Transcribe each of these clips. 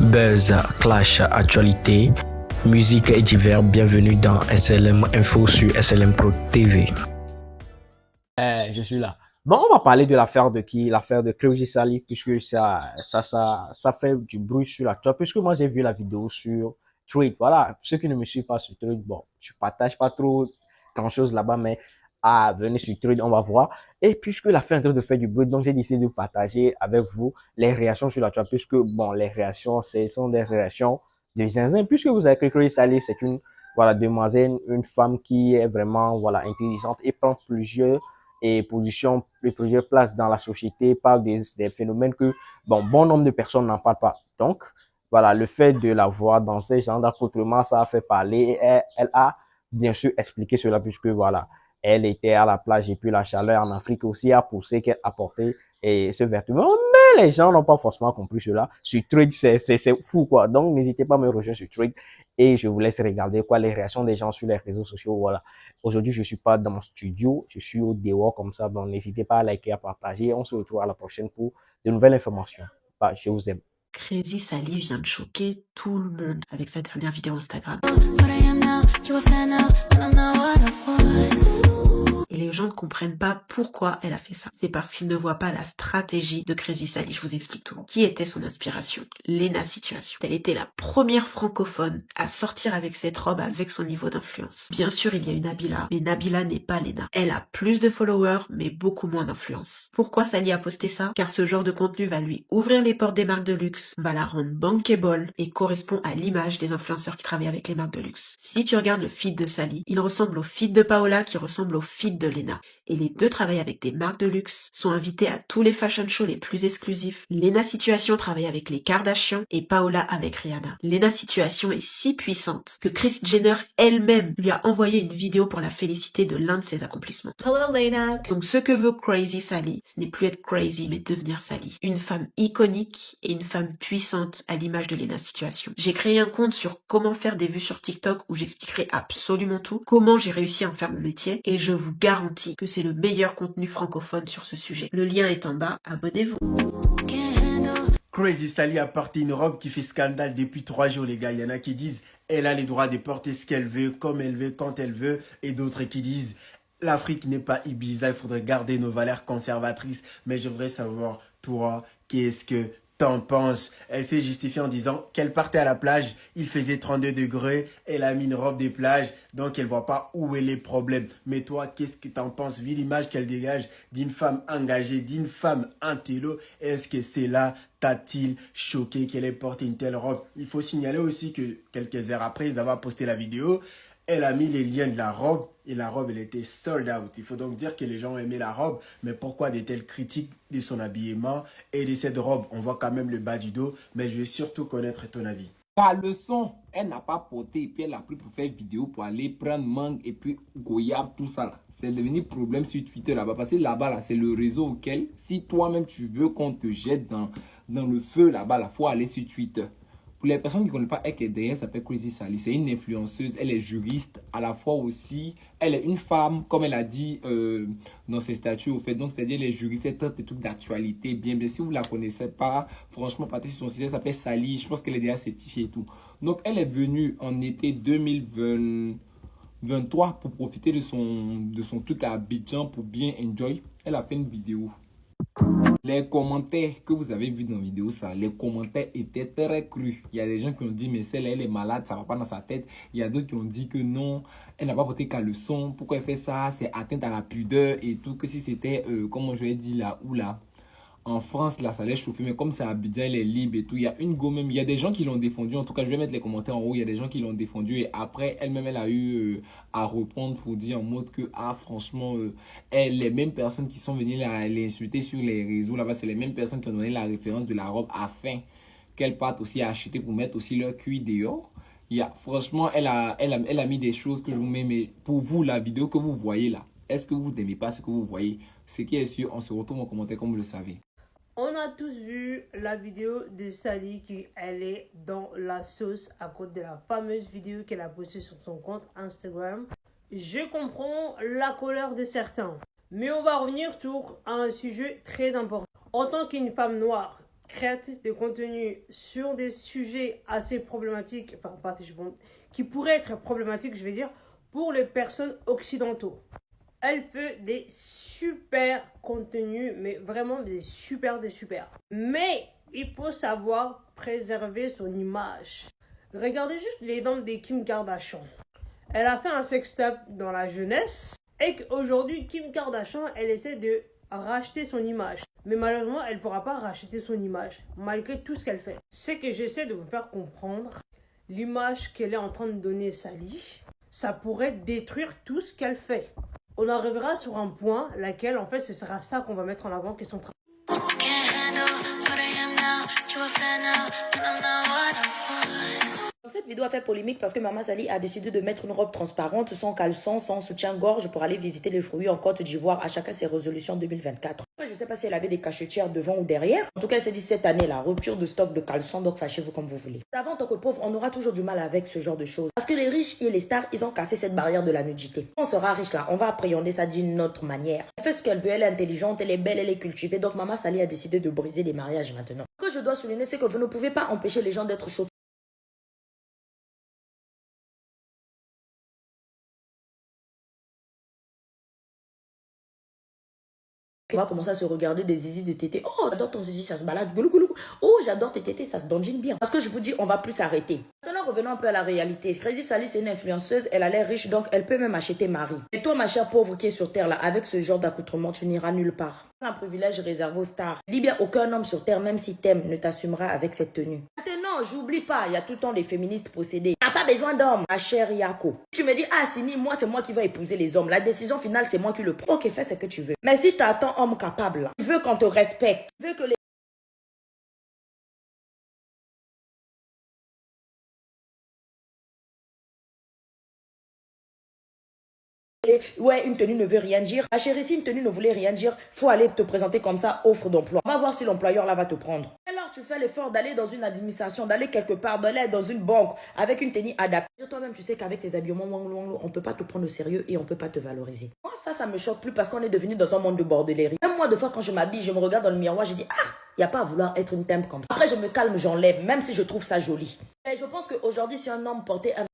Buzz, clash, actualité, musique et divers. Bienvenue dans SLM Info sur SLM Pro TV. Je suis là. Bon, on va parler de l'affaire de qui? L'affaire de Crazy Sally, puisque ça fait du bruit sur la toile. Puisque moi, j'ai vu la vidéo sur Thread. Voilà, ceux qui ne me suivent pas sur Thread, bon, je partage pas trop grand-chose là-bas, mais venez sur Thread, on va voir. Et puisque l'affaire est en train de faire du bruit, donc j'ai décidé de partager avec vous les réactions sur la toile, puisque, bon, les réactions, ce sont des réactions de zinzin, puisque vous avez que Crazy Sally, c'est une, voilà, demoiselle, une femme qui est vraiment, voilà, intelligente et prend plusieurs positions et plusieurs places dans la société par des phénomènes que bon nombre de personnes n'en parlent pas. Donc, voilà, le fait de la voir dans ces genres d'accoutrements, ça a fait parler. Elle a bien sûr expliqué cela puisque voilà, elle était à la plage et puis la chaleur en Afrique aussi a poussé qu'elle apportait ce vêtement. Mais les gens n'ont pas forcément compris cela. Sur Thread, c'est fou quoi. Donc, n'hésitez pas à me rejoindre sur Thread et je vous laisse regarder quoi les réactions des gens sur les réseaux sociaux. Voilà. Aujourd'hui, je suis pas dans mon studio, je suis au dehors comme ça. Donc, n'hésitez pas à liker, à partager. On se retrouve à la prochaine pour de nouvelles informations. Bah, je vous aime. Crazy Sally vient de choquer tout le monde avec sa dernière vidéo Instagram. Et les gens ne comprennent pas pourquoi elle a fait ça. C'est parce qu'ils ne voient pas la stratégie de Crazy Sally. Je vous explique tout. Qui était son inspiration? Lena Situation. Elle était la première francophone à sortir avec cette robe avec son niveau d'influence. Bien sûr, il y a une Nabila, mais Nabila n'est pas Lena. Elle a plus de followers, mais beaucoup moins d'influence. Pourquoi Sally a posté ça? Car ce genre de contenu va lui ouvrir les portes des marques de luxe, va la rendre bankable et correspond à l'image des influenceurs qui travaillent avec les marques de luxe. Si tu regardes le feed de Sally, il ressemble au feed de Paola qui ressemble au feed de Lena. Et les deux travaillent avec des marques de luxe, sont invités à tous les fashion shows les plus exclusifs. Lena Situation travaille avec les Kardashians et Paola avec Rihanna. Lena Situation est si puissante que Kris Jenner elle-même lui a envoyé une vidéo pour la féliciter de l'un de ses accomplissements. Hello Lena. Donc ce que veut Crazy Sally, ce n'est plus être crazy mais devenir Sally. Une femme iconique et une femme puissante à l'image de Lena Situation. J'ai créé un compte sur comment faire des vues sur TikTok où j'expliquerai absolument tout, comment j'ai réussi à en faire mon métier et je vous garantis que c'est le meilleur contenu francophone sur ce sujet. Le lien est en bas, abonnez-vous. Crazy Sally a porté une robe qui fait scandale depuis 3 jours, les gars. Il y en a qui disent elle a les droits de porter ce qu'elle veut, comme elle veut, quand elle veut. Et d'autres qui disent l'Afrique n'est pas Ibiza, il faudrait garder nos valeurs conservatrices. Mais je voudrais savoir, toi, qu'est-ce que t'en penses? Elle s'est justifiée en disant qu'elle partait à la plage, il faisait 32 degrés, elle a mis une robe de plage, donc elle voit pas où est les problèmes. Mais toi, qu'est-ce que t'en penses? Vu l'image qu'elle dégage d'une femme engagée, d'une femme intello, est-ce que c'est là t'a-t-il choqué qu'elle ait porté une telle robe? Il faut signaler aussi que quelques heures après, ils avaient posté la vidéo. Elle a mis les liens de la robe et la robe, elle était sold out. Il faut donc dire que les gens ont aimé la robe, mais pourquoi de telles critiques de son habillement et de cette robe? On voit quand même le bas du dos, mais je veux surtout connaître ton avis. La leçon, elle n'a pas porté et puis elle a pris pour faire vidéo pour aller prendre mangue et puis goyave, tout ça là. C'est devenu problème sur Twitter là-bas. Parce que là-bas, là, c'est le réseau auquel, si toi-même tu veux qu'on te jette dans le feu là-bas, il faut aller sur Twitter. Pour les personnes qui ne connaissent pas, elle qui est derrière s'appelle Crazy Sally. C'est une influenceuse, elle est juriste, à la fois aussi, elle est une femme, comme elle a dit dans ses statuts au fait. Donc, c'est-à-dire les juristes, elle traite des trucs d'actualité. Bien, si vous ne la connaissez pas, franchement, partez sur son site, elle s'appelle Sally. Je pense qu'elle est déjà certifiée et tout. Donc, elle est venue en été 2023 pour profiter de son truc à Abidjan pour bien enjoy. Elle a fait une vidéo. Les commentaires que vous avez vus dans la vidéo, ça, les commentaires étaient très crus. Il y a des gens qui ont dit, mais celle-là, elle est malade, ça va pas dans sa tête. Il y a d'autres qui ont dit que non, elle n'a pas porté qu'à leçon. Pourquoi elle fait ça? C'est atteinte à la pudeur et tout. Que si c'était, comment je vais dire là, ou là. En France, là, ça allait chauffer, mais comme c'est Abidjan, elle est libre et tout. Il y a une go même, il y a des gens qui l'ont défendu. En tout cas, je vais mettre les commentaires en haut. Il y a des gens qui l'ont défendu. Et après, elle-même, elle a eu à répondre pour dire en mode que, ah, franchement, les mêmes personnes qui sont venues l'insulter sur les réseaux là-bas, c'est les mêmes personnes qui ont donné la référence de la robe afin qu'elle parte aussi acheter pour mettre aussi leur cuir dehors. Franchement, elle a mis des choses que je vous mets, mais pour vous, la vidéo que vous voyez là, est-ce que vous n'aimez pas ce que vous voyez? Ce qui est sûr, on se retrouve en commentaire comme vous le savez. On a tous vu la vidéo de Sally qui elle est dans la sauce à cause de la fameuse vidéo qu'elle a postée sur son compte Instagram. Je comprends la colère de certains, mais on va revenir sur un sujet très important. En tant qu'une femme noire créatrice de contenu sur des sujets assez problématiques, enfin pas assez, qui pourraient être problématiques, je vais dire, pour les personnes occidentaux. Elle fait des super contenus, mais vraiment des super. Mais il faut savoir préserver son image. Regardez juste l'exemple de Kim Kardashian. Elle a fait un sextape dans la jeunesse et qu'aujourd'hui, Kim Kardashian, elle essaie de racheter son image. Mais malheureusement, elle ne pourra pas racheter son image, malgré tout ce qu'elle fait. C'est que j'essaie de vous faire comprendre l'image qu'elle est en train de donner Sally. Ça pourrait détruire tout ce qu'elle fait. On arrivera sur un point, laquelle, en fait, ce sera ça qu'on va mettre en avant, que son travail. Donc cette vidéo a fait polémique parce que Maman Sally a décidé de mettre une robe transparente, sans caleçon, sans soutien-gorge pour aller visiter les fruits en Côte d'Ivoire, à chacun ses résolutions 2024. Je ne sais pas si elle avait des cachetières devant ou derrière. En tout cas, elle s'est dit cette année, la rupture de stock de caleçons, donc fâchez-vous comme vous voulez. Avant, en tant que pauvre, on aura toujours du mal avec ce genre de choses. Parce que les riches et les stars, ils ont cassé cette barrière de la nudité. On sera riche là, on va appréhender ça d'une autre manière. Elle fait ce qu'elle veut, elle est intelligente, elle est belle, elle est cultivée. Donc Maman Sally a décidé de briser les mariages maintenant. Ce que je dois souligner, c'est que vous ne pouvez pas empêcher les gens d'être choqués. On va commencer à se regarder des zizi de tétés. Oh, j'adore ton zizi, ça se balade. Oh, j'adore tes tétés, ça se donjine bien. Parce que je vous dis, on va plus s'arrêter. Maintenant, revenons un peu à la réalité. Crazy Sally, c'est une influenceuse, elle a l'air riche, donc elle peut même acheter Marie. Et toi, ma chère pauvre qui est sur terre, là, avec ce genre d'accoutrement, tu n'iras nulle part. C'est un privilège réservé aux stars. Dis bien, aucun homme sur terre, même si t'aimes, ne t'assumera avec cette tenue. Maintenant, j'oublie pas, il y a tout le temps les féministes possédées. T'as pas besoin d'hommes, ma chère Yako. Tu me dis, ah Simi, moi c'est moi qui vais épouser les hommes. La décision finale, c'est moi qui le prends. Ok, fais ce que tu veux. Mais si t'as ton homme capable, là, tu veux qu'on te respecte, tu veux que les ouais, une tenue ne veut rien dire. Ma chérie, si une tenue ne voulait rien dire, faut aller te présenter comme ça, offre d'emploi. On va voir si l'employeur là va te prendre. Alors tu fais l'effort d'aller dans une administration, d'aller quelque part, d'aller dans une banque avec une tenue adaptée. Toi-même, tu sais qu'avec tes habillements, on peut pas te prendre au sérieux et on peut pas te valoriser. Moi, ça me choque plus parce qu'on est devenu dans un monde de bordellerie. Même moi, des fois, quand je m'habille, je me regarde dans le miroir, je dis, ah, il n'y a pas à vouloir être une tempe comme ça. Après, je me calme, j'enlève, même si je trouve ça joli. Et je pense qu'aujourd'hui, si un homme portait un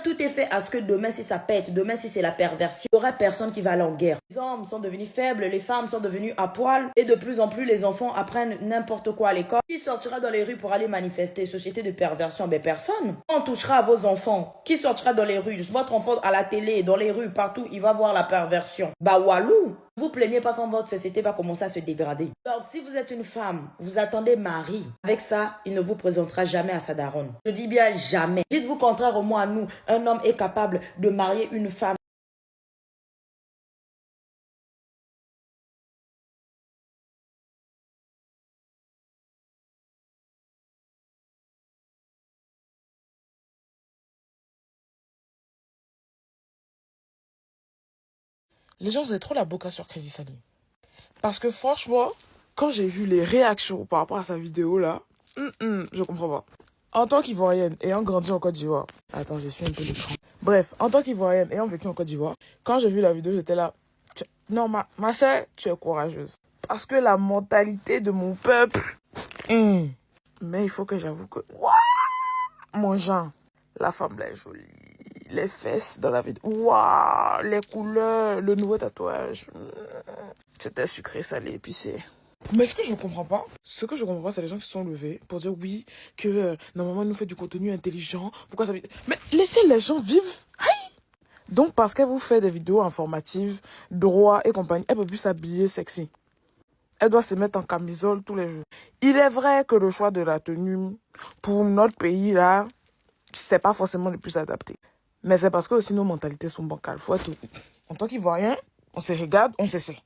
tout est fait à ce que demain, si ça pète, demain, si c'est la perversion, il n'y aura personne qui va aller en guerre. Les hommes sont devenus faibles, les femmes sont devenues à poil, et de plus en plus, les enfants apprennent n'importe quoi à l'école. Qui sortira dans les rues pour aller manifester? Société de perversion, ben personne. On touchera à vos enfants. Qui sortira dans les rues? Votre enfant à la télé, dans les rues, partout, il va voir la perversion. Bah walou! Vous plaignez pas quand votre société va commencer à se dégrader. Donc, si vous êtes une femme, vous attendez mari. Avec ça, il ne vous présentera jamais à sa daronne. Je dis bien jamais. Dites-vous contraire au moins à nous, un homme est capable de marier une femme. Les gens faisaient trop la boca sur Crazy Sally. Parce que franchement, quand j'ai vu les réactions par rapport à sa vidéo là, je comprends pas. En tant qu'Ivoirienne ayant grandi en Côte d'Ivoire, attends, je suis un peu l'écran. Bref, en tant qu'Ivoirienne ayant vécu en Côte d'Ivoire, quand j'ai vu la vidéo, j'étais là, non, ma sœur, tu es courageuse. Parce que la mentalité de mon peuple, mais il faut que j'avoue que, mon Jean, la femme là est jolie. Les fesses dans la vidéo. Waouh, les couleurs, le nouveau tatouage. C'était sucré, salé, épicé. Mais ce que je ne comprends pas, c'est les gens qui se sont levés pour dire oui, que normalement, elle nous fait du contenu intelligent. Pourquoi ça... Mais laissez les gens vivre. Aïe. Donc, parce qu'elle vous fait des vidéos informatives, droit et compagnie, elle peut plus s'habiller sexy. Elle doit se mettre en camisole tous les jours. Il est vrai que le choix de la tenue, pour notre pays, là, c'est pas forcément le plus adapté. Mais c'est parce que aussi nos mentalités sont bancales. Faut être... En tant qu'Ivoirien, on se regarde, on se sait.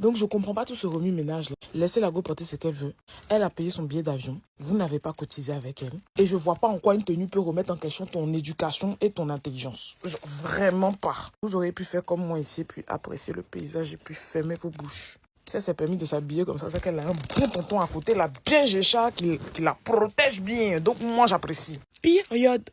Donc je comprends pas tout ce remue-ménage là. Laissez-la go porter ce qu'elle veut. Elle a payé son billet d'avion. Vous n'avez pas cotisé avec elle. Et je vois pas en quoi une tenue peut remettre en question ton éducation et ton intelligence. Genre, vraiment pas. Vous auriez pu faire comme moi ici, puis apprécier le paysage et puis fermer vos bouches. Si elle s'est permis de s'habiller comme ça, c'est qu'elle a un bon tonton à côté, là, bien gécha, qui la protège bien. Donc, moi, j'apprécie. Pire, regarde,